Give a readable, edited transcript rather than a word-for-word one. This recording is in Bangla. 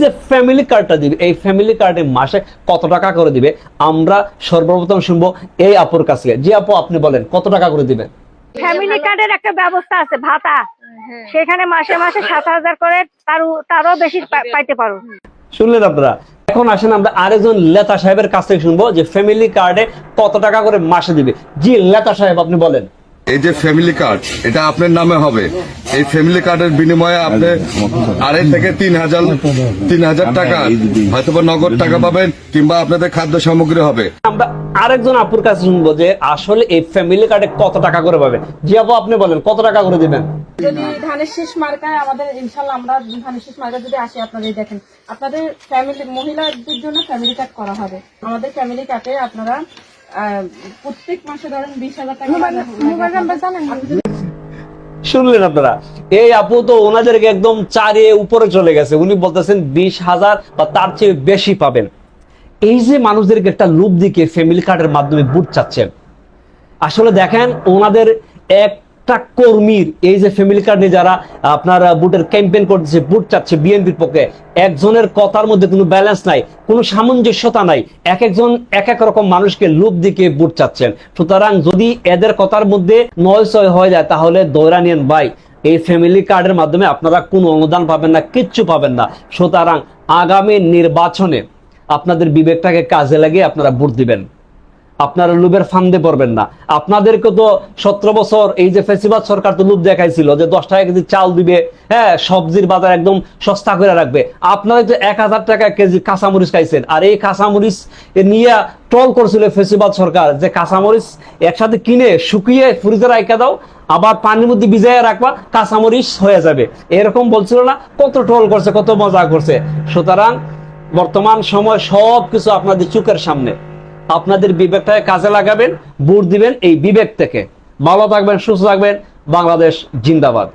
যে ফ্যামিলি কার্ডটা দিবে, এই ফ্যামিলি কার্ডে মাসে কত টাকা করে দিবে আমরা সর্বপ্রথম শুনবো এই আপুর কাছে। জি আপু, আপনি বলেন কত টাকা করে দিবেন? ফ্যামিলি কার্ডের একটা ব্যবস্থা আছে, ভাতা, সেখানে মাসে মাসে 7,000 করে, তারও বেশি পাইতে পারো। শুনলেন আপনারা। এখন আসেন আমরা আরেকজন লেতা সাহেবের কাছ থেকে শুনবো যে ফ্যামিলি কার্ডে কত টাকা করে মাসে দিবে। জি লেতা সাহেব, আপনি বলেন। এই যে ফ্যামিলি কার্ড, এটা আপনার নামে হবে। এই ফ্যামিলি কার্ডের বিনিময়ে আপনি 2,500 থেকে 3,000 টাকা হয়তো নগদ টাকা পাবেন, কিংবা আপনাদের খাদ্য সামগ্রী হবে। আমরা আরেকজন আপুর কাছে শুনবো যে আসলে এই ফ্যামিলি কার্ডে কত টাকা করে পাবেন। জি আপু, আপনি বলেন কত টাকা করে দিবেন? যদি ধানের শীষ মার্কায় আমাদের ইনশাল্লাহ আমরা ধানের শীষ মার্কা যদি আসে, আপনাদের দেখেন আপনাদের ফ্যামিলি মহিলাদের জন্য ফ্যামিলি কার্ড করা হবে। আমাদের ফ্যামিলি কার্ডে আপনারা প্রত্যেক মাসে ধরেন 20,000 টাকা। মোবাইল নাম্বার জানেন? শুনলেন আপনারা, এই আপু তো ওনাদেরকে একদম চারিয়ে উপরে চলে গেছে। উনি বলতেছেন 20,000 বা তার চেয়ে বেশি পাবেন। এই যে মানুষদেরকে একটা লুপ দিকে ফ্যামিলি কার্ডের মাধ্যমে বুট চাচ্ছেন, আসলে দেখেন ওনাদের একটা কর্মীর এই যে ফ্যামিলি কার্ড নিয়ে যারা আপনার বুটের ক্যাম্পেইন করতেছে, বুট চাচ্ছে বিএনপির পক্ষে, একজনের কথার মধ্যে কোনো ব্যালেন্স নাই, কোনো সামঞ্জস্যতা নাই। এক একজন এক এক রকম মানুষকে লুপ দিকে বুট চাচ্ছেন। সুতরাং যদি এদের কথার মধ্যে নয় ছয় হয়ে যায় তাহলে দৌড়া নিয়েন ভাই। এই ফ্যামিলি কার্ডের মাধ্যমে আপনারা কোনো অনুদান পাবেন না, কিচ্ছু পাবেন না। সুতরাং আগামী নির্বাচনে আপনাদের বিবেকটাকে কাজে লাগিয়ে আপনারা ভোট দিবেন। আপনারা লুবের ফান্দে পড়বেন না। আপনাদেরকে তো 17 বছর এই যে ফেসিবাদ সরকার তো লুপ দেখাইছিল যে 10 টাকা কেজি চাল দিবে, হ্যাঁ, সবজির বাজার একদম সস্তা করে রাখবে। আপনারা তো 1,000 টাকা কেজি কাঁচামরিচ খাইছেন, আর এই কাঁচামরিচ নিয়ে ট্রল করছিল ফেসিবাদ সরকার যে কাঁচামরিচ একসাথে কিনে শুকিয়ে ফ্রিজে রাখা দাও, আবার পানির মধ্যে ভিজাইয়া রাখবা, কাঁচামরিচ হয়ে যাবে, এরকম বলছিল না? কত ট্রল করছে, কত মজা করছে। সুতরাং বর্তমান সময় সবকিছু আপনাদের চোখের সামনে। আপনাদের বিবেকটাকে কাজে লাগাবেন, ভোট দিবেন এই বিবেক থেকে। ভালো থাকবেন, সুস্থ থাকবেন। বাংলাদেশ জিন্দাবাদ।